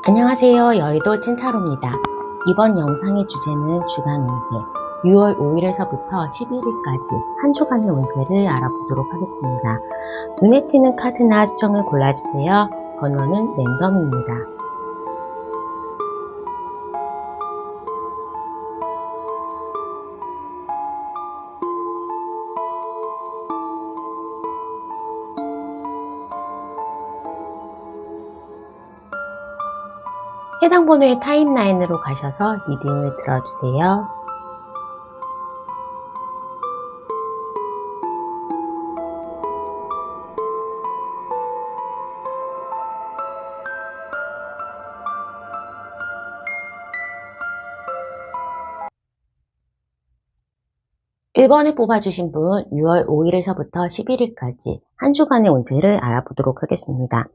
안녕하세요. 여의도 찐타로입니다. 이번 영상의 주제는 주간 운세 6월 5일에서부터 11일까지 한 주간의 운세를 알아보도록 하겠습니다. 눈에 띄는 카드나 수정을 골라주세요. 번호는 랜덤입니다. 해당 번호의 타임라인으로 가셔서 리딩을 들어주세요. 일 번에 뽑아주신 분 6월 5일에서부터 11일까지 한 주간의 운세를 알아보도록 하겠습니다.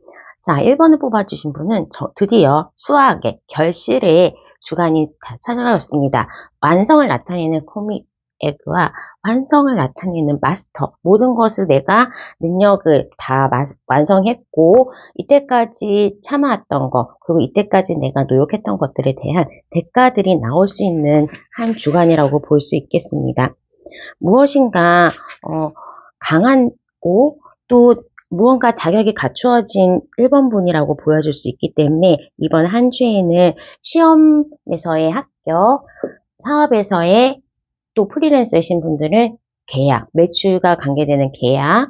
자, 1번을 뽑아주신 분은 드디어 수학의 결실의 주간이 찾아왔습니다. 완성을 나타내는 코믹 에그와 완성을 나타내는 마스터, 모든 것을 내가 능력을 다 완성했고 이때까지 참아왔던 것, 그리고 이때까지 내가 노력했던 것들에 대한 대가들이 나올 수 있는 한 주간이라고 볼 수 있겠습니다. 무엇인가 강하고 또 무언가 자격이 갖추어진 1번 분이라고 보여줄 수 있기 때문에 이번 한 주에는 시험에서의 합격, 사업에서의 또 프리랜서이신 분들은 계약, 매출과 관계되는 계약,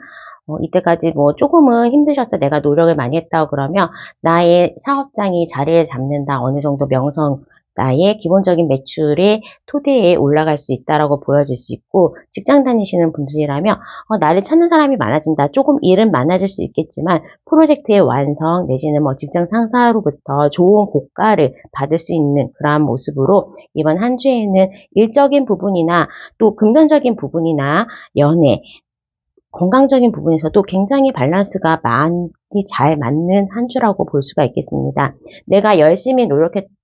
이때까지 뭐 조금은 힘드셨다, 내가 노력을 많이 했다고 그러면 나의 사업장이 자리를 잡는다, 어느 정도 명성, 나의 기본적인 매출의 토대에 올라갈 수 있다라고 보여질 수 있고, 직장 다니시는 분들이라면 나를 찾는 사람이 많아진다. 조금 일은 많아질 수 있겠지만 프로젝트의 완성 내지는 뭐 직장 상사로부터 좋은 고가를 받을 수 있는 그러한 모습으로 이번 한 주에는 일적인 부분이나 또 금전적인 부분이나 연애, 건강적인 부분에서도 굉장히 밸런스가 많이 잘 맞는 한 주라고 볼 수가 있겠습니다. 내가 열심히 노력했고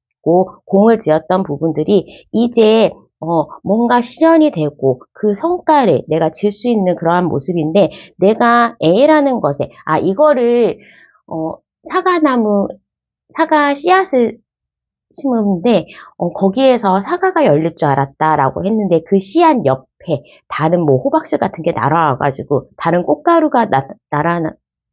공을 들였던 부분들이 이제 뭔가 실현이 되고 그 성과를 내가 질 수 있는 그러한 모습인데, 내가 A라는 것에 이거를 사과 씨앗을 심었는데 거기에서 사과가 열릴 줄 알았다라고 했는데 그 씨앗 옆에 다른 뭐 호박씨 같은 게 날아와가지고 다른 꽃가루가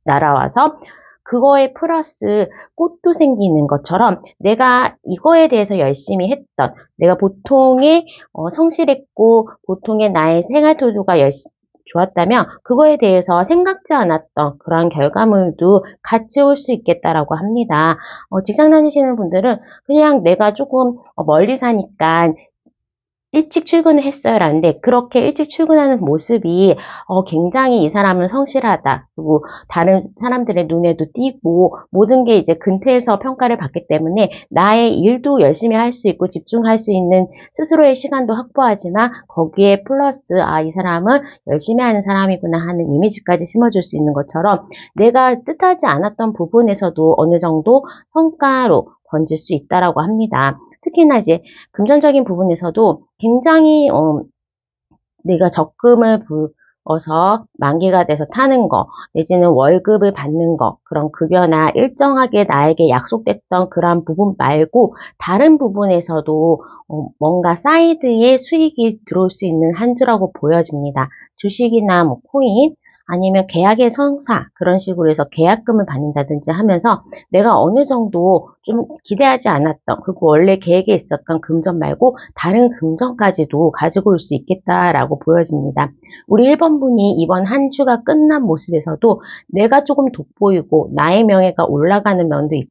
날아와서 그거에 플러스 꽃도 생기는 것처럼 내가 이거에 대해서 열심히 했던, 내가 보통의 성실했고 보통의 나의 생활태도가 좋았다면 그거에 대해서 생각지 않았던 그러한 결과물도 같이 올 수 있겠다라고 합니다. 직장 다니시는 분들은 그냥 내가 조금 멀리 사니까 일찍 출근을 했어요 라는데, 그렇게 일찍 출근하는 모습이 굉장히 이 사람은 성실하다, 그리고 다른 사람들의 눈에도 띄고 모든 게 이제 근태에서 평가를 받기 때문에 나의 일도 열심히 할 수 있고 집중할 수 있는 스스로의 시간도 확보하지만 거기에 플러스 이 사람은 열심히 하는 사람이구나 하는 이미지까지 심어줄 수 있는 것처럼 내가 뜻하지 않았던 부분에서도 어느 정도 성과로 번질 수 있다라고 합니다. 특히나 이제 금전적인 부분에서도 굉장히 내가 적금을 부어서 만기가 돼서 타는 거, 내지는 월급을 받는 거, 그런 급여나 일정하게 나에게 약속됐던 그런 부분 말고 다른 부분에서도 뭔가 사이드에 수익이 들어올 수 있는 한 주라고 보여집니다. 주식이나 뭐 코인, 아니면 계약의 성사, 그런 식으로 해서 계약금을 받는다든지 하면서 내가 어느 정도 좀 기대하지 않았던, 그리고 원래 계획에 있었던 금전 말고 다른 금전까지도 가지고 올 수 있겠다라고 보여집니다. 우리 1번 분이 이번 한 주가 끝난 모습에서도 내가 조금 돋보이고 나의 명예가 올라가는 면도 있고,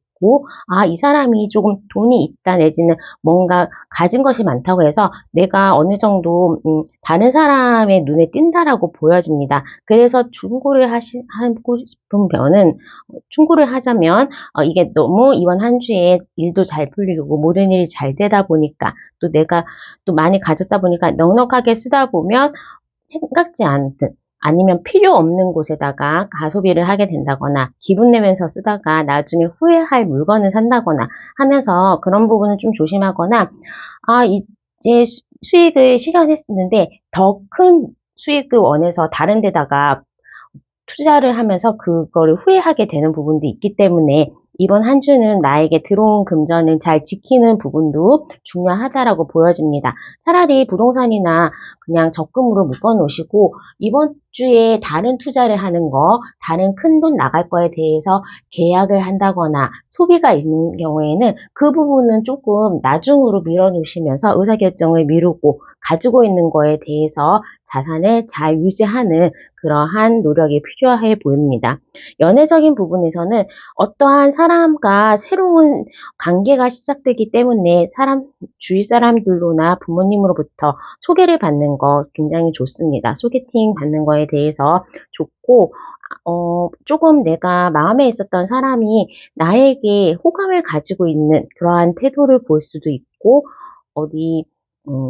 이 사람이 조금 돈이 있다, 내지는 뭔가 가진 것이 많다고 해서 내가 어느 정도 다른 사람의 눈에 띈다라고 보여집니다. 그래서 하고 싶은 면은, 충고를 하자면 이게 너무 이번 한 주에 일도 잘 풀리고 모든 일이 잘 되다 보니까, 또 내가 또 많이 가졌다 보니까 넉넉하게 쓰다 보면 생각지 않든, 아니면 필요 없는 곳에다가 가소비를 하게 된다거나 기분 내면서 쓰다가 나중에 후회할 물건을 산다거나 하면서 그런 부분은 좀 조심하거나, 이제 수익을 실현했는데 더 큰 수익을 원해서 다른 데다가 투자를 하면서 그거를 후회하게 되는 부분도 있기 때문에 이번 한 주는 나에게 들어온 금전을 잘 지키는 부분도 중요하다라고 보여집니다. 차라리 부동산이나 그냥 적금으로 묶어 놓으시고 이번 주에 다른 투자를 하는 거, 다른 큰 돈 나갈 거에 대해서 계약을 한다거나 소비가 있는 경우에는 그 부분은 조금 나중으로 밀어 놓으시면서 의사결정을 미루고 가지고 있는 거에 대해서 자산을 잘 유지하는 그러한 노력이 필요해 보입니다. 연애적인 부분에서는 어떠한 사람과 새로운 관계가 시작되기 때문에 주위 사람들로나 부모님으로부터 소개를 받는 거 굉장히 좋습니다. 소개팅 받는 거에 대해서 좋고, 조금 내가 마음에 있었던 사람이 나에게 호감을 가지고 있는 그러한 태도를 볼 수도 있고, 어디,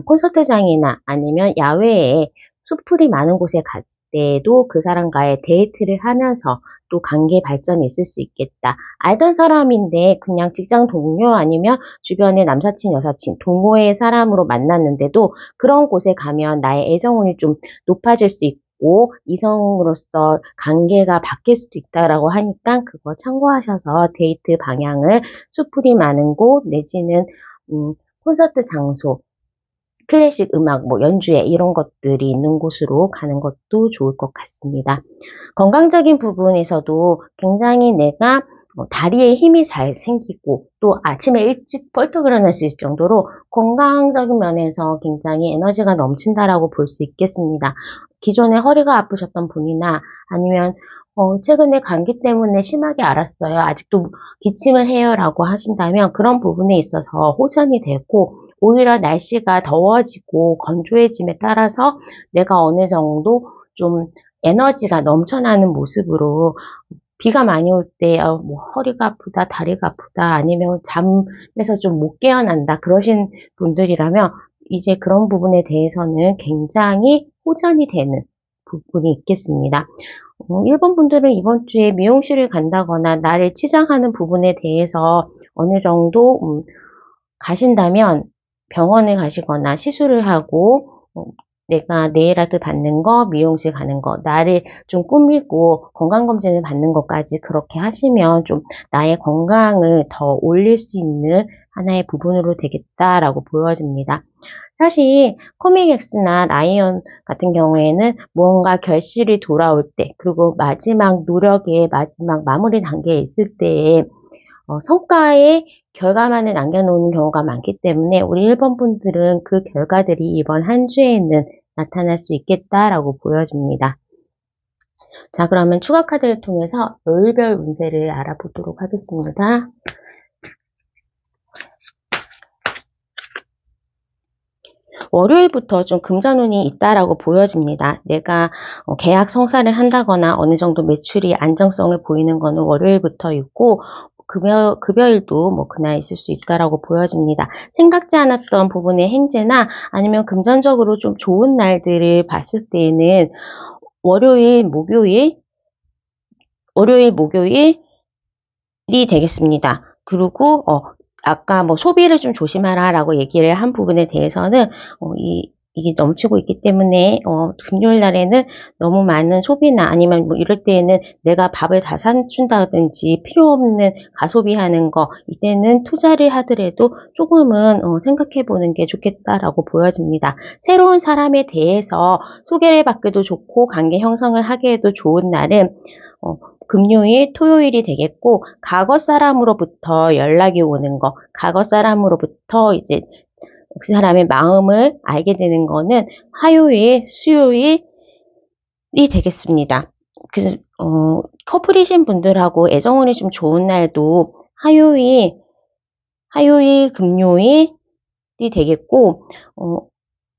콘서트장이나 아니면 야외에 숲풀이 많은 곳에 갈 때도 그 사람과의 데이트를 하면서 또 관계 발전이 있을 수 있겠다. 알던 사람인데 그냥 직장 동료 아니면 주변의 남사친, 여사친, 동호회 사람으로 만났는데도 그런 곳에 가면 나의 애정운이 좀 높아질 수 있고 이성으로서 관계가 바뀔 수도 있다라고 하니까 그거 참고하셔서 데이트 방향을 숲풀이 많은 곳 내지는 콘서트 장소 클래식 음악, 연주회 이런 것들이 있는 곳으로 가는 것도 좋을 것 같습니다. 건강적인 부분에서도 굉장히 내가 다리에 힘이 잘 생기고 또 아침에 일찍 벌떡 일어날 수 있을 정도로 건강적인 면에서 굉장히 에너지가 넘친다라고 볼 수 있겠습니다. 기존에 허리가 아프셨던 분이나 아니면 최근에 감기 때문에 심하게 앓았어요. 아직도 기침을 해요라고 하신다면 그런 부분에 있어서 호전이 되고 오히려 날씨가 더워지고 건조해짐에 따라서 내가 어느 정도 좀 에너지가 넘쳐나는 모습으로 비가 많이 올 때 허리가 아프다, 다리가 아프다, 아니면 잠에서 좀 못 깨어난다 그러신 분들이라면 이제 그런 부분에 대해서는 굉장히 호전이 되는 부분이 있겠습니다. 일본 분들은 이번 주에 미용실을 간다거나 나를 치장하는 부분에 대해서 어느 정도 가신다면 병원에 가시거나 시술을 하고 내가 네일 아트 받는 거, 미용실 가는 거, 나를 좀 꾸미고 건강검진을 받는 것까지 그렇게 하시면 좀 나의 건강을 더 올릴 수 있는 하나의 부분으로 되겠다라고 보여집니다. 사실 코믹엑스나 라이언 같은 경우에는 무언가 결실이 돌아올 때, 그리고 마지막 노력의 마지막 마무리 단계에 있을 때에 성과의 결과만을 남겨놓는 경우가 많기 때문에 우리 1번 분들은 그 결과들이 이번 한 주에는 나타날 수 있겠다라고 보여집니다. 자, 그러면 추가 카드를 통해서 요일별 운세를 알아보도록 하겠습니다. 월요일부터 좀 금전운이 있다라고 보여집니다. 내가 계약 성사를 한다거나 어느 정도 매출이 안정성을 보이는 거는 월요일부터 있고 급여일도 그날 있을 수 있다라고 보여집니다. 생각지 않았던 부분의 행제나 아니면 금전적으로 좀 좋은 날들을 봤을 때에는 월요일, 목요일이 되겠습니다. 그리고 아까 소비를 좀 조심하라라고 얘기를 한 부분에 대해서는 이게 넘치고 있기 때문에 금요일 날에는 너무 많은 소비나 아니면 이럴 때에는 내가 밥을 다 사준다든지 필요 없는 가소비하는 거 이때는 투자를 하더라도 조금은 생각해 보는 게 좋겠다라고 보여집니다. 새로운 사람에 대해서 소개를 받기도 좋고 관계 형성을 하기에도 좋은 날은 금요일, 토요일이 되겠고 과거 사람으로부터 연락이 오는 거, 과거 사람으로부터 이제 그 사람의 마음을 알게 되는 거는 화요일, 수요일이 되겠습니다. 그래서 커플이신 분들하고 애정운이 좀 좋은 날도 화요일, 금요일이 되겠고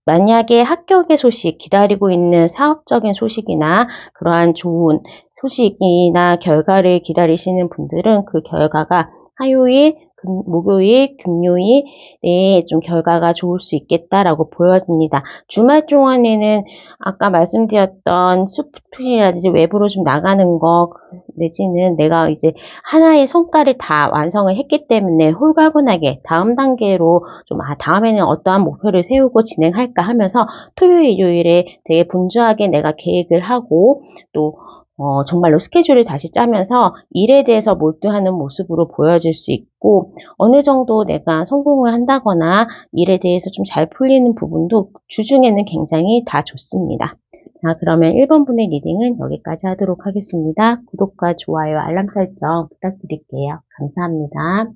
만약에 합격의 소식, 기다리고 있는 사업적인 소식이나 그러한 좋은 소식이나 결과를 기다리시는 분들은 그 결과가 화요일, 목요일, 금요일에 좀 결과가 좋을 수 있겠다라고 보여집니다. 주말 동안에는 아까 말씀드렸던 숲이라든지 외부로 좀 나가는 거 내지는 내가 이제 하나의 성과를 다 완성을 했기 때문에 홀가분하게 다음 단계로 좀 다음에는 어떠한 목표를 세우고 진행할까 하면서 토요일, 일요일에 되게 분주하게 내가 계획을 하고 또 정말로 스케줄을 다시 짜면서 일에 대해서 몰두하는 모습으로 보여질 수 있고, 어느 정도 내가 성공을 한다거나 일에 대해서 좀 잘 풀리는 부분도 주중에는 굉장히 다 좋습니다. 자, 그러면 1번 분의 리딩은 여기까지 하도록 하겠습니다. 구독과 좋아요, 알람 설정 부탁드릴게요. 감사합니다.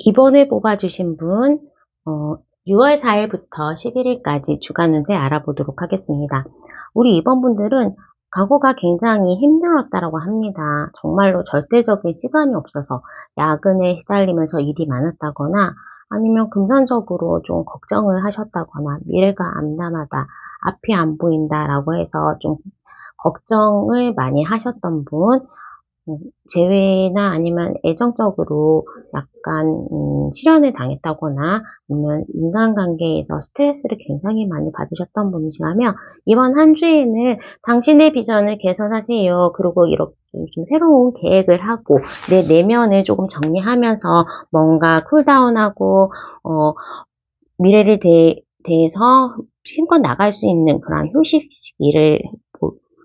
이번에 뽑아주신 분, 6월 4일부터 11일까지 주간 운세 알아보도록 하겠습니다. 우리 이번 분들은 과거가 굉장히 힘들었다라고 합니다. 정말로 절대적인 시간이 없어서 야근에 시달리면서 일이 많았다거나 아니면 금전적으로 좀 걱정을 하셨다거나 미래가 암담하다, 앞이 안 보인다라고 해서 좀 걱정을 많이 하셨던 분, 재회나 아니면 애정적으로 약간 실연을 당했다거나 아니면 인간관계에서 스트레스를 굉장히 많이 받으셨던 분이시라면 이번 한 주에는 당신의 비전을 개선하세요. 그리고 이렇게 좀 새로운 계획을 하고 내 내면을 조금 정리하면서 뭔가 쿨다운하고 미래를 대해서 힘껏 나갈 수 있는 그런 휴식 시기를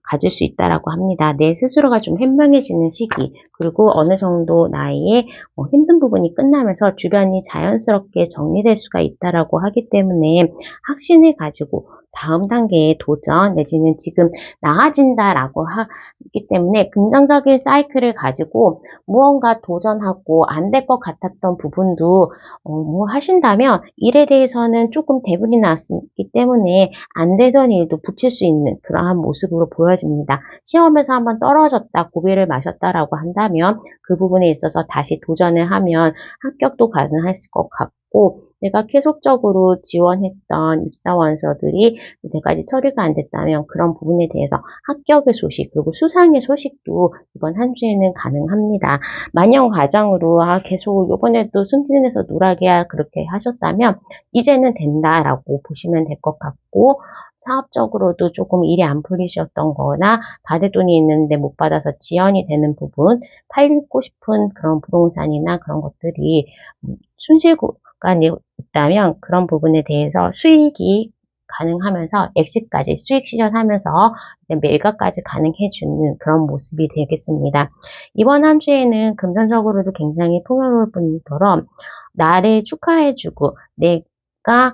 가질 수 있다라고 합니다. 내 스스로가 좀 현명해지는 시기, 그리고 어느 정도 나의 힘든 부분이 끝나면서 주변이 자연스럽게 정리될 수가 있다라고 하기 때문에 확신을 가지고 다음 단계의 도전 내지는 지금 나아진다라고 하기 때문에 긍정적인 사이클을 가지고 무언가 도전하고 안 될 것 같았던 부분도 뭐 하신다면 일에 대해서는 조금 대불이 났기 때문에 안 되던 일도 붙일 수 있는 그러한 모습으로 보여집니다. 시험에서 한번 떨어졌다, 고비를 마셨다라고 한다면 그 부분에 있어서 다시 도전을 하면 합격도 가능할 것 같고, 내가 계속적으로 지원했던 입사원서들이 이때까지 처리가 안 됐다면 그런 부분에 대해서 합격의 소식 그리고 수상의 소식도 이번 한 주에는 가능합니다. 만영 과정으로 계속 이번에도 승진해서 누락이야 그렇게 하셨다면 이제는 된다라고 보시면 될 것 같고, 사업적으로도 조금 일이 안 풀리셨던 거나 받을 돈이 있는데 못 받아서 지연이 되는 부분, 팔고 싶은 그런 부동산이나 그런 것들이 순실 구간이 있다면 그런 부분에 대해서 수익이 가능하면서 엑시까지 수익 실현하면서 매각까지 가능해주는 그런 모습이 되겠습니다. 이번 한 주에는 금전적으로도 굉장히 풍요로울 뿐더러 나를 축하해주고 내가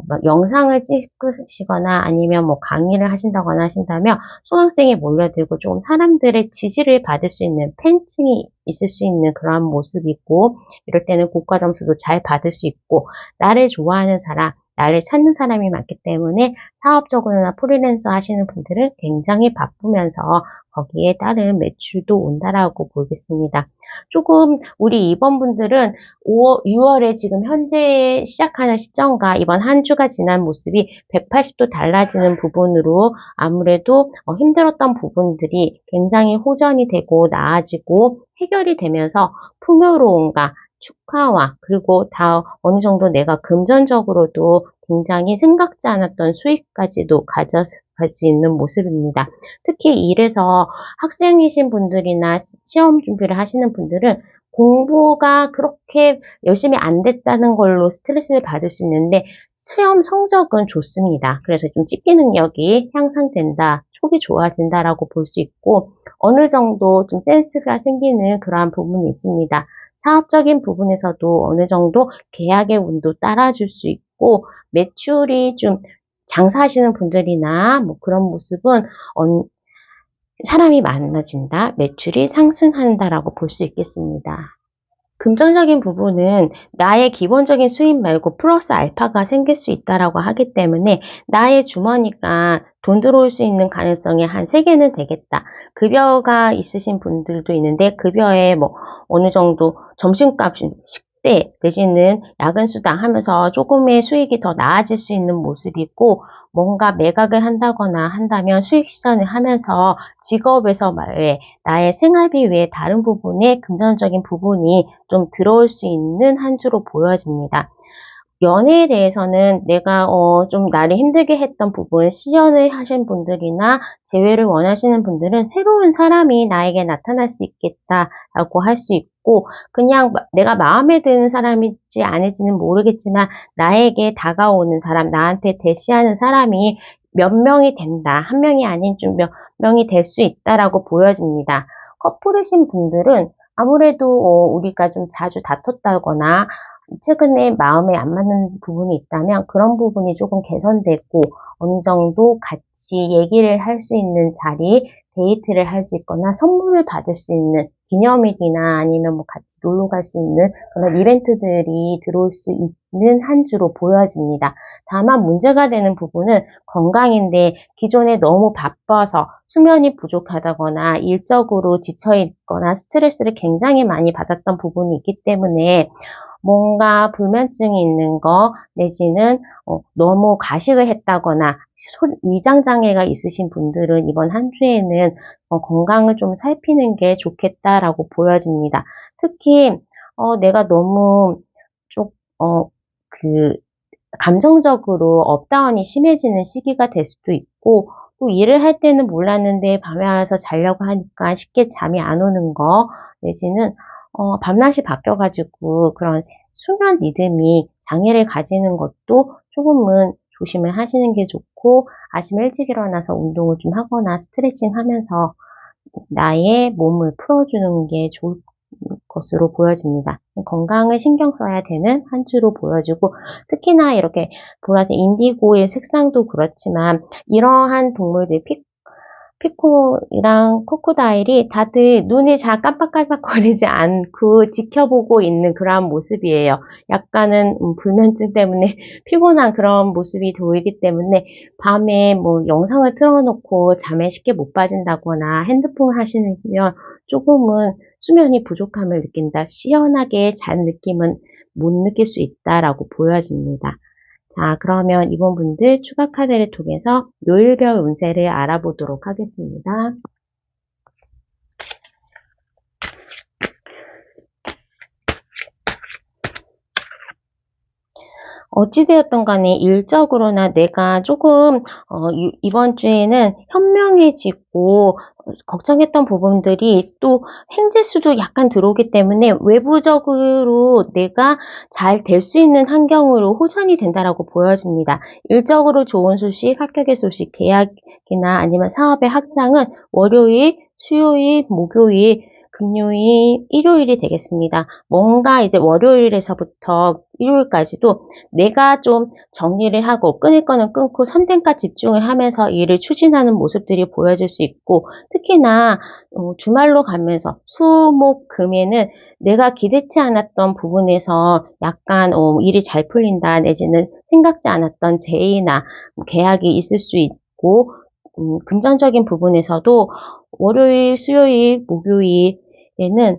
막 영상을 찍으시거나 아니면 뭐 강의를 하신다거나 하신다면 수강생이 몰려들고 좀 사람들의 지지를 받을 수 있는 팬층이 있을 수 있는 그런 모습이고, 이럴 때는 고가 점수도 잘 받을 수 있고, 나를 좋아하는 사람, 나를 찾는 사람이 많기 때문에 사업적으로나 프리랜서 하시는 분들은 굉장히 바쁘면서 거기에 따른 매출도 온다라고 보겠습니다. 조금 우리 이번 분들은 6월에 지금 현재 시작하는 시점과 이번 한 주가 지난 모습이 180도 달라지는 부분으로 아무래도 힘들었던 부분들이 굉장히 호전이 되고 나아지고 해결이 되면서 풍요로움과 축하와 그리고 다 어느 정도 내가 금전적으로도 굉장히 생각지 않았던 수익까지도 가져갈 수 있는 모습입니다. 특히 일에서 학생이신 분들이나 시험 준비를 하시는 분들은 공부가 그렇게 열심히 안 됐다는 걸로 스트레스를 받을 수 있는데 시험 성적은 좋습니다. 그래서 좀 찍기 능력이 향상된다, 촉이 좋아진다라고 볼 수 있고 어느 정도 좀 센스가 생기는 그러한 부분이 있습니다. 사업적인 부분에서도 어느 정도 계약의 운도 따라줄 수 있고 매출이 좀 장사하시는 분들이나 뭐 그런 모습은 사람이 많아진다, 매출이 상승한다라고 볼 수 있겠습니다. 금전적인 부분은 나의 기본적인 수입 말고 플러스 알파가 생길 수 있다라고 하기 때문에 나의 주머니가 돈 들어올 수 있는 가능성이 한 3개는 되겠다. 급여가 있으신 분들도 있는데 급여에 뭐 어느 정도 점심값, 식대 내지는 야근 수당 하면서 조금의 수익이 더 나아질 수 있는 모습이 있고, 뭔가 매각을 한다거나 한다면 수익 실현을 하면서 직업에서 외에 나의 생활비 외에 다른 부분에 금전적인 부분이 좀 들어올 수 있는 한 주로 보여집니다. 연애에 대해서는 내가 좀 나를 힘들게 했던 부분, 시연을 하신 분들이나 재회를 원하시는 분들은 새로운 사람이 나에게 나타날 수 있겠다라고 할 수 있고, 그냥 내가 마음에 드는 사람일지 아닐지는 모르겠지만 나에게 다가오는 사람, 나한테 대시하는 사람이 몇 명이 된다. 한 명이 아닌 좀 몇 명이 될 수 있다라고 보여집니다. 커플이신 분들은 아무래도 우리가 좀 자주 다퉜다거나 최근에 마음에 안 맞는 부분이 있다면 그런 부분이 조금 개선되고 어느 정도 같이 얘기를 할 수 있는 자리, 데이트를 할 수 있거나 선물을 받을 수 있는 기념일이나 아니면 뭐 같이 놀러 갈 수 있는 그런 이벤트들이 들어올 수 있는 한 주로 보여집니다. 다만 문제가 되는 부분은 건강인데 기존에 너무 바빠서 수면이 부족하다거나 일적으로 지쳐있거나 스트레스를 굉장히 많이 받았던 부분이 있기 때문에 뭔가 불면증이 있는 거 내지는 너무 가식을 했다거나 위장장애가 있으신 분들은 이번 한 주에는 건강을 좀 살피는 게 좋겠다라고 보여집니다. 특히 내가 너무 좀 그 감정적으로 업다운이 심해지는 시기가 될 수도 있고 또 일을 할 때는 몰랐는데 밤에 와서 자려고 하니까 쉽게 잠이 안 오는 거 내지는 밤낮이 바뀌어가지고 그런 수면 리듬이 장애를 가지는 것도 조금은 조심을 하시는 게 좋고 아침에 일찍 일어나서 운동을 좀 하거나 스트레칭 하면서 나의 몸을 풀어주는 게 좋을 것으로 보여집니다. 건강을 신경 써야 되는 한 주로 보여지고 특히나 이렇게 보라색 인디고의 색상도 그렇지만 이러한 동물들 피코랑 코코다일이 다들 눈이 잘 깜빡깜빡거리지 않고 지켜보고 있는 그러한 모습이에요. 약간은 불면증 때문에 피곤한 그런 모습이 보이기 때문에 밤에 뭐 영상을 틀어놓고 잠에 쉽게 못 빠진다거나 핸드폰 하시면 조금은 수면이 부족함을 느낀다. 시원하게 잔 느낌은 못 느낄 수 있다라고 보여집니다. 자, 그러면 이번 분들 추가 카드를 통해서 요일별 운세를 알아보도록 하겠습니다. 어찌되었던 간에 일적으로나 내가 조금 이번 주에는 현명해지고 걱정했던 부분들이 또 행재수도 약간 들어오기 때문에 외부적으로 내가 잘 될 수 있는 환경으로 호전이 된다라고 보여집니다. 일적으로 좋은 소식, 합격의 소식, 계약이나 아니면 사업의 확장은 월요일, 수요일, 목요일, 금요일, 일요일이 되겠습니다. 뭔가 이제 월요일에서부터 일요일까지도 내가 좀 정리를 하고 끊을 거는 끊고 선택과 집중을 하면서 일을 추진하는 모습들이 보여질 수 있고 특히나 주말로 가면서 수, 목, 금에는 내가 기대치 않았던 부분에서 약간 일이 잘 풀린다 내지는 생각지 않았던 제의나 계약이 있을 수 있고 금전적인 부분에서도 월요일, 수요일, 목요일에는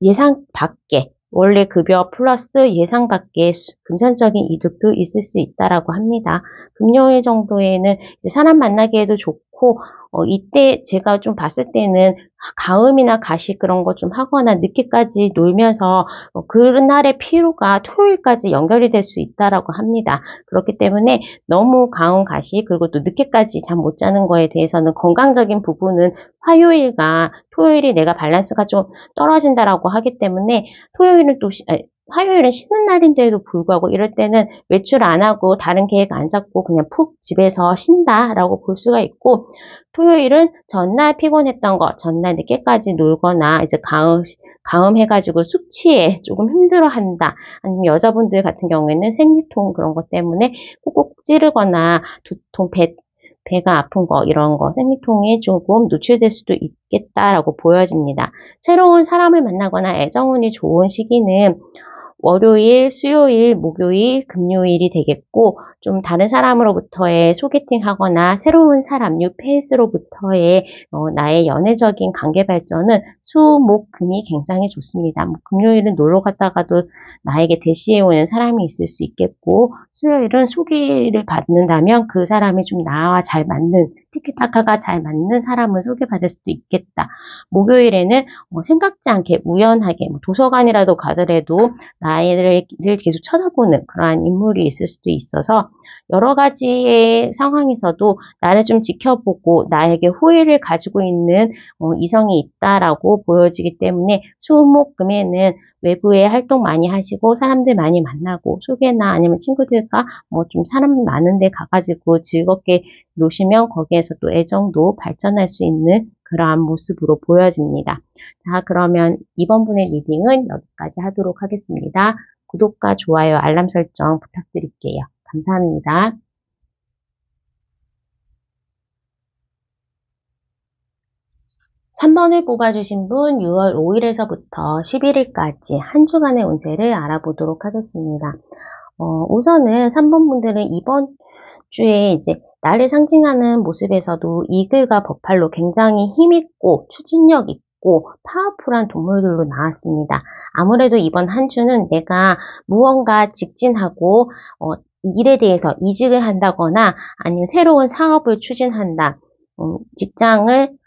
예상 밖에 원래 급여 플러스 예상 밖의 금전적인 이득도 있을 수 있다라고 합니다. 금요일 정도에는 이제 사람 만나기에도 좋고 이때 제가 좀 봤을 때는 가음이나 가시 그런 거 좀 하거나 늦게까지 놀면서 그런 날의 피로가 토요일까지 연결이 될 수 있다라고 합니다. 그렇기 때문에 너무 가음 가시 그리고 또 늦게까지 잠 못 자는 거에 대해서는 건강적인 부분은 화요일과 토요일이 내가 밸런스가 좀 떨어진다라고 하기 때문에 토요일은 또 화요일은 쉬는 날인데도 불구하고 이럴 때는 외출 안 하고 다른 계획 안 잡고 그냥 푹 집에서 쉰다라고 볼 수가 있고 토요일은 전날 피곤했던 거 전날 늦게까지 놀거나 이제 가음 해가지고 숙취에 조금 힘들어한다 아니면 여자분들 같은 경우에는 생리통 그런 것 때문에 꾹꾹 찌르거나 두통 배가 아픈 거 이런 거 생리통에 조금 노출될 수도 있겠다라고 보여집니다. 새로운 사람을 만나거나 애정운이 좋은 시기는 월요일, 수요일, 목요일, 금요일이 되겠고 좀 다른 사람으로부터의 소개팅 하거나 새로운 사람, 뉴페이스로부터의 나의 연애적인 관계 발전은 수, 목, 금이 굉장히 좋습니다. 뭐, 금요일은 놀러 갔다가도 나에게 대시해 오는 사람이 있을 수 있겠고 수요일은 소개를 받는다면 그 사람이 좀 나와 잘 맞는, 티키타카가 잘 맞는 사람을 소개받을 수도 있겠다. 목요일에는 생각지 않게 우연하게 도서관이라도 가더라도 나를 계속 쳐다보는 그러한 인물이 있을 수도 있어서 여러 가지의 상황에서도 나를 좀 지켜보고 나에게 호의를 가지고 있는 이성이 있다라고 보여지기 때문에 수목금에는 외부에 활동 많이 하시고 사람들 많이 만나고 소개나 아니면 친구들과 좀 사람 많은 데 가가지고 즐겁게 노시면 거기에서 또 애정도 발전할 수 있는 그러한 모습으로 보여집니다. 자, 그러면 이번 분의 리딩은 여기까지 하도록 하겠습니다. 구독과 좋아요, 알람 설정 부탁드릴게요. 감사합니다. 3번을 뽑아주신 분 6월 5일에서부터 11일까지 한 주간의 운세를 알아보도록 하겠습니다. 우선은 3번 분들은 이번 주에 이제 나를 상징하는 모습에서도 이글과 버팔로 굉장히 힘있고 추진력 있고 파워풀한 동물들로 나왔습니다. 아무래도 이번 한 주는 내가 무언가 직진하고 일에 대해서 이직을 한다거나 아니면 새로운 사업을 추진한다. 직장을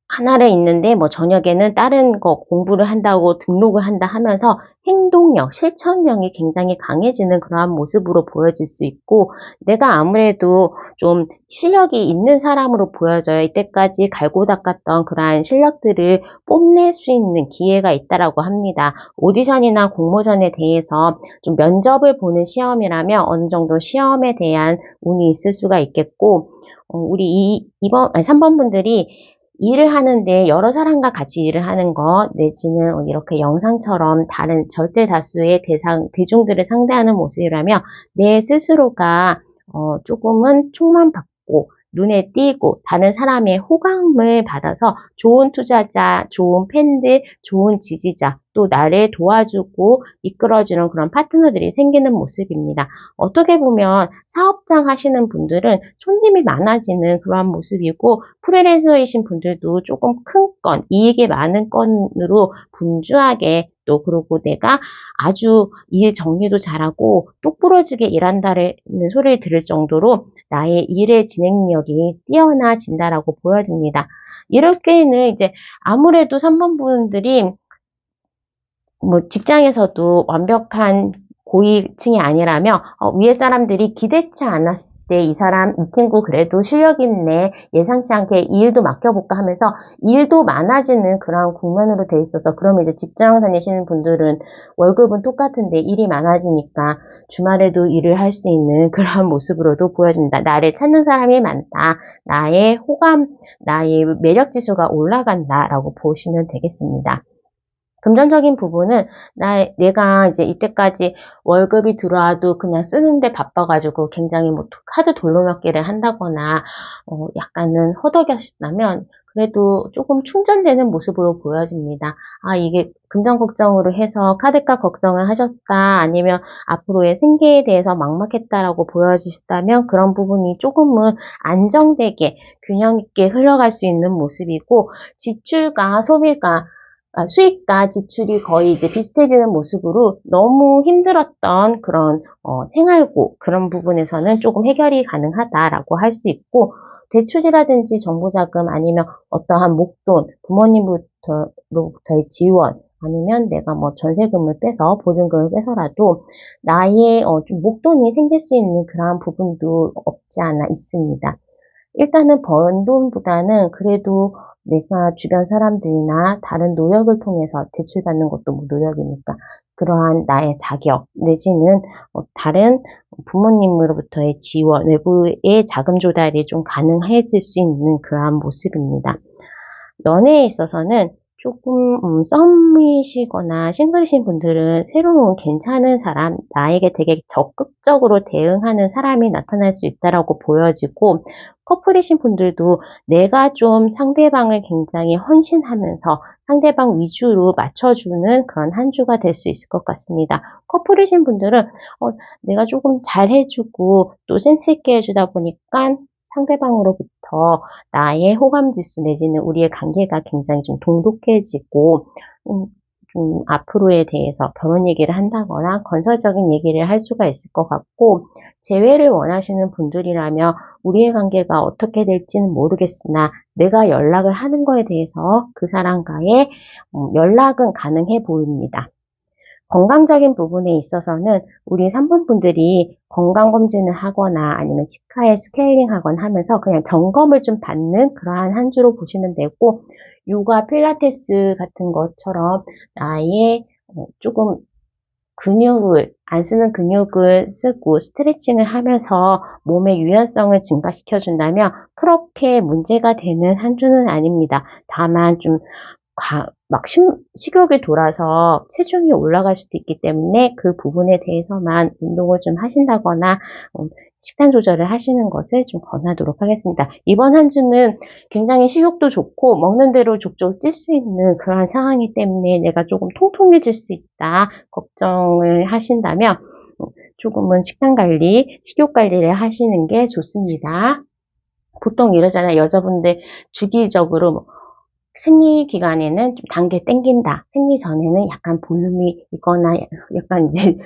하나를 있는데 저녁에는 다른 거 공부를 한다고 등록을 한다 하면서 행동력, 실천력이 굉장히 강해지는 그러한 모습으로 보여질 수 있고 내가 아무래도 좀 실력이 있는 사람으로 보여져요. 이때까지 갈고 닦았던 그러한 실력들을 뽐낼 수 있는 기회가 있다라고 합니다. 오디션이나 공모전에 대해서 좀 면접을 보는 시험이라면 어느 정도 시험에 대한 운이 있을 수가 있겠고 우리 3번 분들이 일을 하는데 여러 사람과 같이 일을 하는 것 내지는 이렇게 영상처럼 다른 절대 다수의 대중들을 상대하는 모습이라며 내 스스로가 조금은 총망받고 눈에 띄고 다른 사람의 호감을 받아서 좋은 투자자, 좋은 팬들, 좋은 지지자, 또 나를 도와주고 이끌어주는 그런 파트너들이 생기는 모습입니다. 어떻게 보면 사업장 하시는 분들은 손님이 많아지는 그러한 모습이고 프리랜서이신 분들도 조금 큰 건, 이익이 많은 건으로 분주하게 또 그리고 내가 아주 일 정리도 잘하고 똑부러지게 일한다는 소리를 들을 정도로 나의 일의 진행력이 뛰어나진다라고 보여집니다. 이렇게는 이제 아무래도 3번 분들이 직장에서도 완벽한 고위층이 아니라면 위에 사람들이 기대치 않았을 때 이 친구 그래도 실력 있네, 예상치 않게 이 일도 맡겨볼까 하면서 일도 많아지는 그런 국면으로 돼 있어서 그러면 이제 직장 다니시는 분들은 월급은 똑같은데 일이 많아지니까 주말에도 일을 할 수 있는 그런 모습으로도 보여집니다. 나를 찾는 사람이 많다. 나의 호감, 나의 매력 지수가 올라간다라고 보시면 되겠습니다. 금전적인 부분은 내가 이제 이때까지 월급이 들어와도 그냥 쓰는데 바빠가지고 굉장히 카드 돌려막기를 한다거나 약간은 허덕였다면 그래도 조금 충전되는 모습으로 보여집니다. 이게 금전 걱정으로 해서 카드값 걱정을 하셨다 아니면 앞으로의 생계에 대해서 막막했다라고 보여지셨다면 그런 부분이 조금은 안정되게 균형 있게 흘러갈 수 있는 모습이고 지출과 소비가 수익과 지출이 거의 이제 비슷해지는 모습으로 너무 힘들었던 그런 생활고 그런 부분에서는 조금 해결이 가능하다라고 할 수 있고 대출이라든지 정보자금 아니면 어떠한 목돈 부모님부터로부터의 지원 아니면 내가 전세금을 빼서 보증금을 빼서라도 나의 좀 목돈이 생길 수 있는 그러한 부분도 없지 않아 있습니다. 일단은 번 돈보다는 그래도 내가 주변 사람들이나 다른 노력을 통해서 대출받는 것도 노력이니까 그러한 나의 자격 내지는 다른 부모님으로부터의 지원, 외부의 자금 조달이 좀 가능해질 수 있는 그러한 모습입니다. 연애에 있어서는 조금 썸이시거나 싱글이신 분들은 새로운 괜찮은 사람, 나에게 되게 적극적으로 대응하는 사람이 나타날 수 있다라고 보여지고 커플이신 분들도 내가 좀 상대방을 굉장히 헌신하면서 상대방 위주로 맞춰주는 그런 한 주가 될 수 있을 것 같습니다. 커플이신 분들은 내가 조금 잘해주고 또 센스 있게 해주다 보니까 상대방으로부터 나의 호감 지수 내지는 우리의 관계가 굉장히 좀 돈독해지고 좀 앞으로에 대해서 결혼 얘기를 한다거나 건설적인 얘기를 할 수가 있을 것 같고, 재회를 원하시는 분들이라면 우리의 관계가 어떻게 될지는 모르겠으나 내가 연락을 하는 거에 대해서 그 사람과의 연락은 가능해 보입니다. 건강적인 부분에 있어서는 우리 3번 분들이 건강검진을 하거나 아니면 치과에 스케일링 하거나 하면서 그냥 점검을 좀 받는 그러한 한 주로 보시면 되고, 요가, 필라테스 같은 것처럼 나의 조금 근육을, 안 쓰는 근육을 쓰고 스트레칭을 하면서 몸의 유연성을 증가시켜 준다면 그렇게 문제가 되는 한 주는 아닙니다. 다만 좀 식욕이 돌아서 체중이 올라갈 수도 있기 때문에 그 부분에 대해서만 운동을 좀 하신다거나 식단 조절을 하시는 것을 좀 권하도록 하겠습니다. 이번 한 주는 굉장히 식욕도 좋고 먹는 대로 족족 찔 수 있는 그러한 상황이기 때문에 내가 조금 통통해질 수 있다 걱정을 하신다면 조금은 식단 관리, 식욕 관리를 하시는 게 좋습니다. 보통 이러잖아요. 여자분들 주기적으로 생리 기간에는 좀 단 게 땡긴다. 생리 전에는 약간 볼륨이 있거나 약간 이제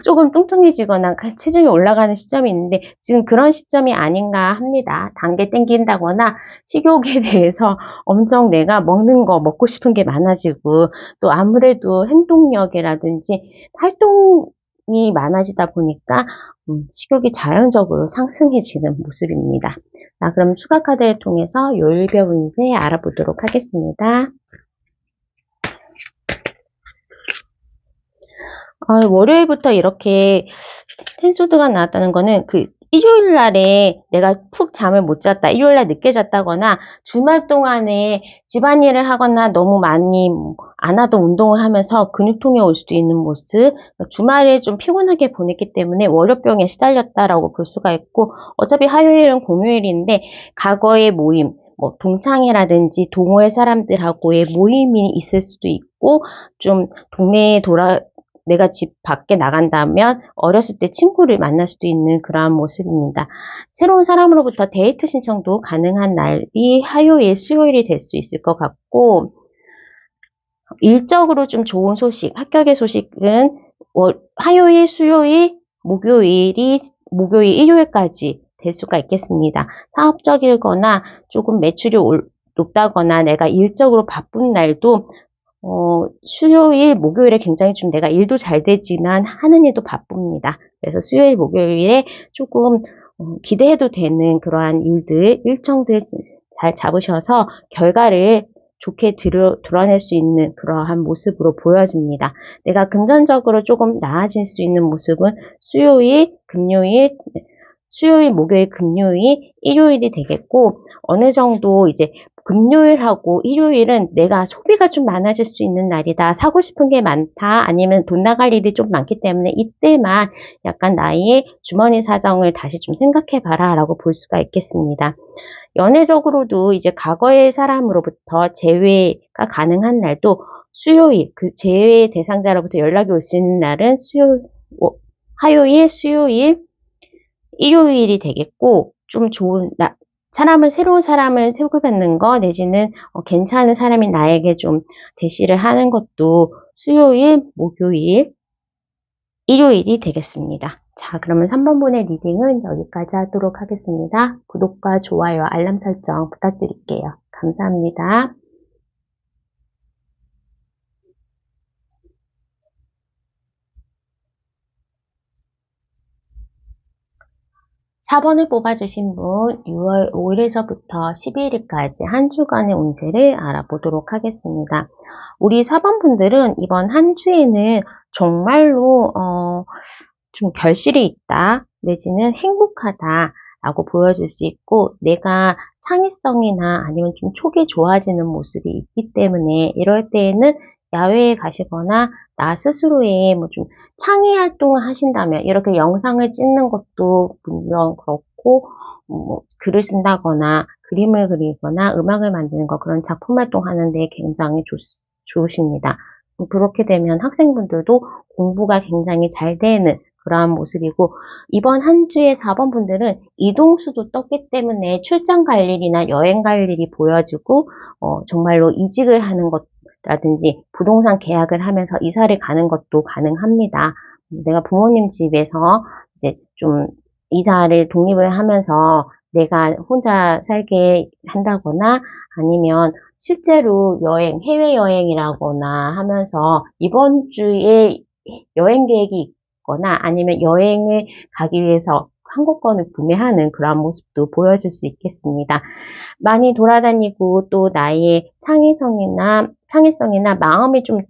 조금 뚱뚱해지거나 체중이 올라가는 시점이 있는데 지금 그런 시점이 아닌가 합니다. 단 게 땡긴다거나 식욕에 대해서 엄청 내가 먹는 거 먹고 싶은 게 많아지고 또 아무래도 행동력이라든지 활동이 많아지다 보니까 식욕이 자연적으로 상승해지는 모습입니다. 자, 그럼 추가 카드를 통해서 요일별 운세 알아보도록 하겠습니다. 월요일부터 이렇게 텐소드가 나왔다는 거는 일요일 날에 내가 푹 잠을 못 잤다, 일요일 날 늦게 잤다거나 주말 동안에 집안일을 하거나 너무 많이 안 하던 운동을 하면서 근육통이 올 수도 있는 모습, 주말에 좀 피곤하게 보냈기 때문에 월요병에 시달렸다라고 볼 수가 있고, 어차피 화요일은 공휴일인데 과거의 모임, 동창회라든지 동호회 사람들하고의 모임이 있을 수도 있고, 좀 동네에 내가 집 밖에 나간다면 어렸을 때 친구를 만날 수도 있는 그러한 모습입니다. 새로운 사람으로부터 데이트 신청도 가능한 날이 화요일, 수요일이 될 수 있을 것 같고, 일적으로 좀 좋은 소식, 합격의 소식은 화요일, 수요일, 목요일, 일요일까지 될 수가 있겠습니다. 사업적이거나 조금 매출이 높다거나 내가 일적으로 바쁜 날도 수요일, 목요일에 굉장히 좀 내가 일도 잘 되지만 하는 일도 바쁩니다. 그래서 수요일, 목요일에 조금 기대해도 되는 그러한 일정들 잘 잡으셔서 결과를 좋게 드러낼 수 있는 그러한 모습으로 보여집니다. 내가 금전적으로 조금 나아질 수 있는 모습은 수요일, 목요일, 금요일, 일요일이 되겠고, 어느 정도 이제 금요일하고 일요일은 내가 소비가 좀 많아질 수 있는 날이다. 사고 싶은 게 많다. 아니면 돈 나갈 일이 좀 많기 때문에 이때만 약간 나의 주머니 사정을 다시 좀 생각해 봐라 라고 볼 수가 있겠습니다. 연애적으로도 이제 과거의 사람으로부터 재회가 가능한 날도 수요일, 그 재회 대상자로부터 연락이 올 수 있는 날은 화요일, 수요일, 일요일이 되겠고, 좀 좋은 새로운 사람을 소개받는 거 내지는 괜찮은 사람이 나에게 좀 대시를 하는 것도 수요일, 목요일, 일요일이 되겠습니다. 자, 그러면 3번 분의 리딩은 여기까지 하도록 하겠습니다. 구독과 좋아요, 알람 설정 부탁드릴게요. 감사합니다. 4번을 뽑아주신 분 6월 5일에서부터 11일까지 한 주간의 운세를 알아보도록 하겠습니다. 우리 4번 분들은 이번 한 주에는 정말로 좀 결실이 있다 내지는 행복하다 라고 보여줄 수 있고, 내가 창의성이나 아니면 좀 촉이 좋아지는 모습이 있기 때문에 이럴 때에는 야외에 가시거나 나 스스로의 좀 창의 활동을 하신다면, 이렇게 영상을 찍는 것도 물론 그렇고, 글을 쓴다거나 그림을 그리거나 음악을 만드는 거, 그런 작품 활동하는 데 굉장히 좋으십니다. 그렇게 되면 학생분들도 공부가 굉장히 잘 되는 그러한 모습이고, 이번 한 주에 4번 분들은 이동수도 떴기 때문에 출장 갈 일이나 여행 갈 일이 보여지고, 정말로 이직을 하는 것, 라든지 부동산 계약을 하면서 이사를 가는 것도 가능합니다. 내가 부모님 집에서 이제 좀 이사를 독립을 하면서 내가 혼자 살게 한다거나 아니면 실제로 해외여행이라거나 하면서 이번 주에 여행 계획이 있거나 아니면 여행을 가기 위해서 항공권을 구매하는 그런 모습도 보여줄 수 있겠습니다. 많이 돌아다니고 또 나의 창의성이나 마음이 좀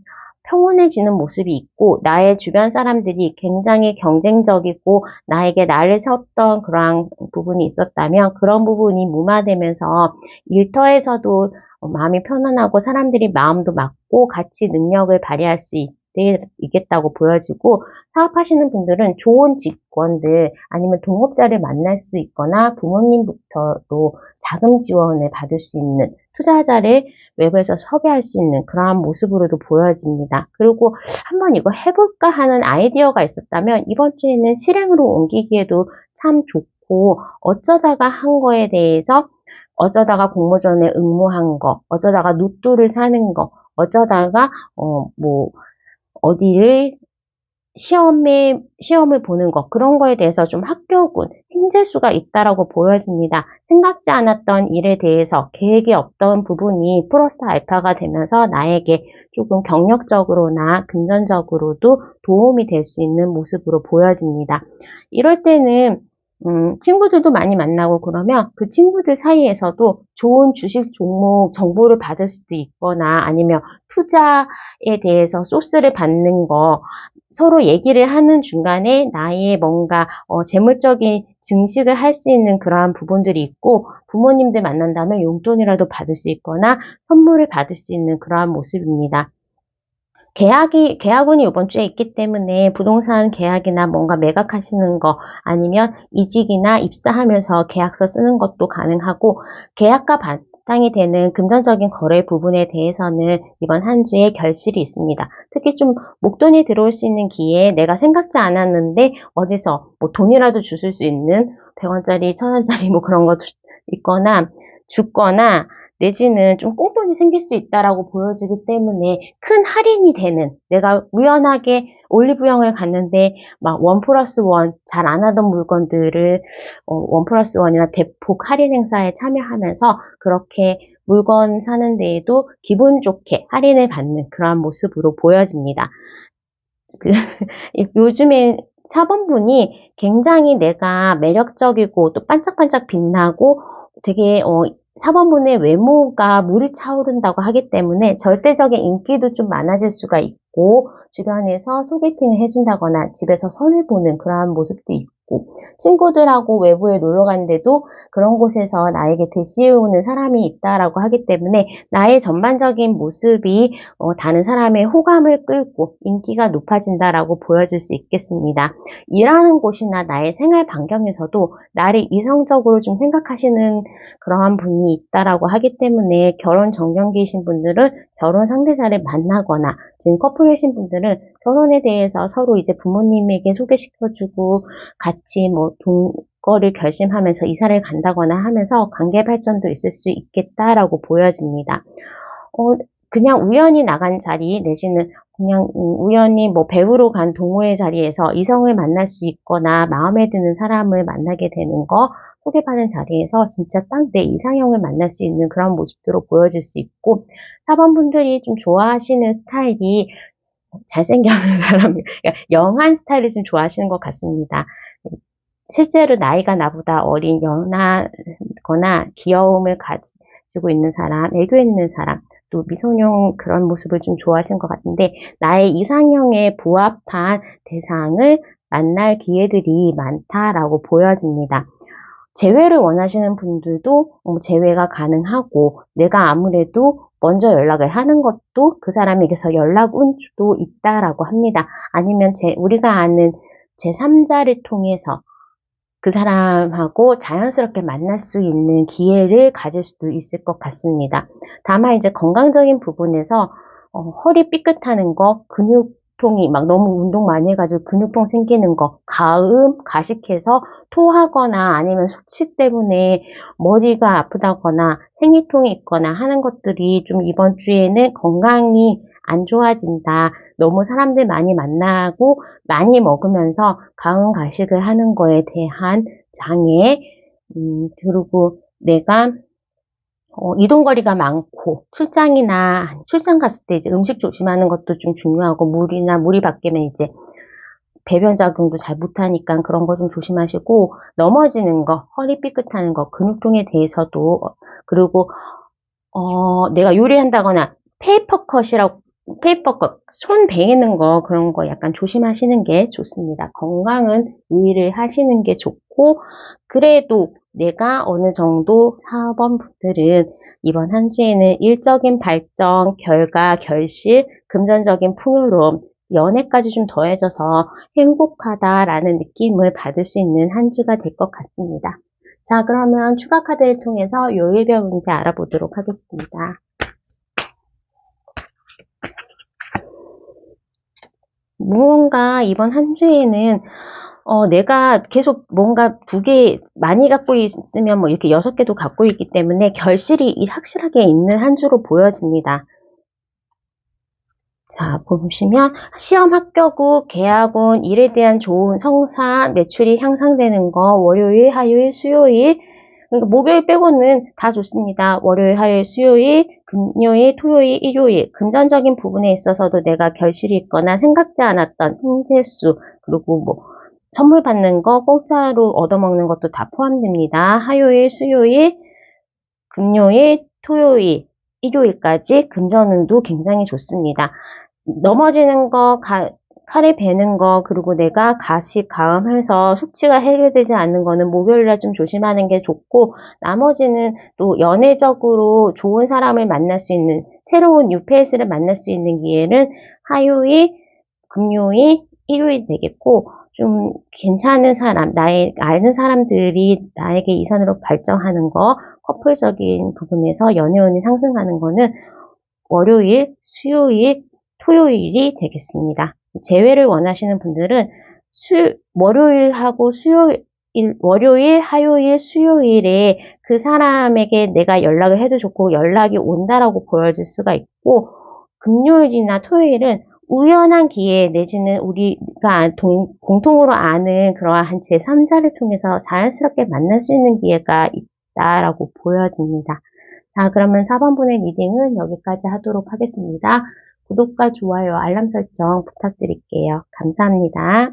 평온해지는 모습이 있고 나의 주변 사람들이 굉장히 경쟁적이고 나에게 날을 세웠던 그러한 부분이 있었다면 그런 부분이 무마되면서 일터에서도 마음이 편안하고 사람들이 마음도 맞고 같이 능력을 발휘할 수 있겠다고 보여지고 사업하시는 분들은 좋은 직원들 아니면 동업자를 만날 수 있거나 부모님부터도 자금 지원을 받을 수 있는 투자자를 외부에서 섭외할 수 있는 그러한 모습으로도 보여집니다. 그리고 한번 이거 해볼까 하는 아이디어가 있었다면 이번 주에는 실행으로 옮기기에도 참 좋고 어쩌다가 한 거에 대해서 어쩌다가 공모전에 응모한 거, 어쩌다가 로또를 사는 거, 어쩌다가 어디를 시험을 보는 것, 그런 거에 대해서 좀 합격은 행질 수가 있다라고 보여집니다. 생각지 않았던 일에 대해서 계획이 없던 부분이 플러스 알파가 되면서 나에게 조금 경력적으로나 금전적으로도 도움이 될 수 있는 모습으로 보여집니다. 이럴 때는 친구들도 많이 만나고 그러면 그 친구들 사이에서도 좋은 주식 종목 정보를 받을 수도 있거나 아니면 투자에 대해서 소스를 받는 거 서로 얘기를 하는 중간에 나의 뭔가 재물적인 증식을 할 수 있는 그러한 부분들이 있고 부모님들 만난다면 용돈이라도 받을 수 있거나 선물을 받을 수 있는 그러한 모습입니다. 계약운이 이번 주에 있기 때문에 부동산 계약이나 뭔가 매각하시는 거 아니면 이직이나 입사하면서 계약서 쓰는 것도 가능하고 계약과 바탕이 되는 금전적인 거래 부분에 대해서는 이번 한 주에 결실이 있습니다. 특히 좀 목돈이 들어올 수 있는 기회에 내가 생각지 않았는데 어디서 뭐 돈이라도 주실 수 있는 100원짜리, 1000원짜리 뭐 그런 거 있거나 죽거나 내지는 좀 꽁돈이 생길 수 있다라고 보여지기 때문에 큰 할인이 되는 내가 우연하게 올리브영을 갔는데 막 1+1 잘 안 하던 물건들을 1+1이나 대폭 할인 행사에 참여하면서 그렇게 물건 사는 데에도 기분 좋게 할인을 받는 그러한 모습으로 보여집니다. 요즘에 사범분이 굉장히 내가 매력적이고 또 반짝반짝 빛나고 되게 사범분의 외모가 물이 차오른다고 하기 때문에 절대적인 인기도 좀 많아질 수가 있고 주변에서 소개팅을 해준다거나 집에서 선을 보는 그러한 모습도 있고 친구들하고 외부에 놀러 갔는데도 그런 곳에서 나에게 대시해오는 사람이 있다라고 하기 때문에 나의 전반적인 모습이 다른 사람의 호감을 끌고 인기가 높아진다라고 보여줄 수 있겠습니다. 일하는 곳이나 나의 생활 반경에서도 나를 이성적으로 좀 생각하시는 그러한 분이 있다라고 하기 때문에 결혼 정년기이신 분들은 결혼 상대자를 만나거나 지금 커플이신 분들은 결혼에 대해서 서로 이제 부모님에게 소개시켜주고 같이 뭐 동거를 결심하면서 이사를 간다거나 하면서 관계 발전도 있을 수 있겠다라고 보여집니다. 그냥 우연히 나간 자리 내지는 그냥 우연히 뭐 배우러 간 동호회 자리에서 이성을 만날 수 있거나 마음에 드는 사람을 만나게 되는 거 소개받는 자리에서 진짜 딱 내 이상형을 만날 수 있는 그런 모습들로 보여질 수 있고 사범분들이 좀 좋아하시는 스타일이 잘생긴 사람, 그러니까 영한 스타일을 좀 좋아하시는 것 같습니다. 실제로 나이가 나보다 어린 연하거나 귀여움을 가지고 있는 사람, 애교 있는 사람, 또 미소녀 그런 모습을 좀 좋아하시는 것 같은데 나의 이상형에 부합한 대상을 만날 기회들이 많다라고 보여집니다. 재회를 원하시는 분들도 재회가 가능하고 내가 아무래도 먼저 연락을 하는 것도 그 사람에게서 연락 운도 있다라고 합니다. 아니면 우리가 아는 제3자를 통해서 그 사람하고 자연스럽게 만날 수 있는 기회를 가질 수도 있을 것 같습니다. 다만 이제 건강적인 부분에서 허리 삐끗하는 거, 근육 근육통이 막 너무 운동 많이 해가지고 근육통 생기는 거, 가음, 가식해서 토하거나 아니면 숙취 때문에 머리가 아프다거나 생리통이 있거나 하는 것들이 좀 이번 주에는 건강이 안 좋아진다. 너무 사람들 많이 만나고 많이 먹으면서 가음, 가식을 하는 거에 대한 장애, 그리고 내가 이동거리가 많고, 출장 갔을 때 이제 음식 조심하는 것도 좀 중요하고, 물이 바뀌면 이제 배변 작용도 잘 못하니까 그런 거 좀 조심하시고, 넘어지는 거, 허리 삐끗하는 거, 근육통에 대해서도, 그리고, 내가 요리한다거나, 페이퍼컷, 손 베이는 거, 그런 거 약간 조심하시는 게 좋습니다. 건강은 유의를 하시는 게 좋고, 그래도 내가 어느 정도 사업원분들은 이번 한 주에는 일적인 발전, 결과, 결실, 금전적인 풍요로움, 연애까지 좀 더해져서 행복하다라는 느낌을 받을 수 있는 한 주가 될 것 같습니다. 자, 그러면 추가 카드를 통해서 요일별 운세 알아보도록 하겠습니다. 무언가 이번 한 주에는 내가 계속 뭔가 2개 많이 갖고 있으면 뭐 이렇게 6개도 갖고 있기 때문에 결실이 확실하게 있는 한 주로 보여집니다. 자, 보시면 시험 합격후, 계약운, 일에 대한 좋은 성사, 매출이 향상되는 거, 월요일, 화요일, 수요일, 그러니까 목요일 빼고는 다 좋습니다. 월요일, 화요일, 수요일, 금요일, 토요일, 일요일, 금전적인 부분에 있어서도 내가 결실이 있거나 생각지 않았던 행재수, 그리고 뭐 선물 받는 거, 공짜로 얻어먹는 것도 다 포함됩니다. 화요일, 수요일, 금요일, 토요일, 일요일까지 금전운도 굉장히 좋습니다. 넘어지는 거, 칼에 베는 거, 그리고 내가 가식, 가음해서 숙취가 해결되지 않는 거는 목요일날 좀 조심하는 게 좋고, 나머지는 또 연애적으로 좋은 사람을 만날 수 있는, 새로운 뉴페이스를 만날 수 있는 기회는 화요일, 금요일, 일요일 되겠고, 좀 괜찮은 사람, 아는 사람들이 나에게 이선으로 발전하는 거, 커플적인 부분에서 연애운이 상승하는 거는 월요일, 수요일, 토요일이 되겠습니다. 재회를 원하시는 분들은 월요일, 화요일, 수요일에 그 사람에게 내가 연락을 해도 좋고 연락이 온다라고 보여질 수가 있고, 금요일이나 토요일은 우연한 기회 내지는 우리가 공통으로 아는 그러한 제3자를 통해서 자연스럽게 만날 수 있는 기회가 있다라고 보여집니다. 자, 그러면 4번분의 리딩은 여기까지 하도록 하겠습니다. 구독과 좋아요, 알람 설정 부탁드릴게요. 감사합니다.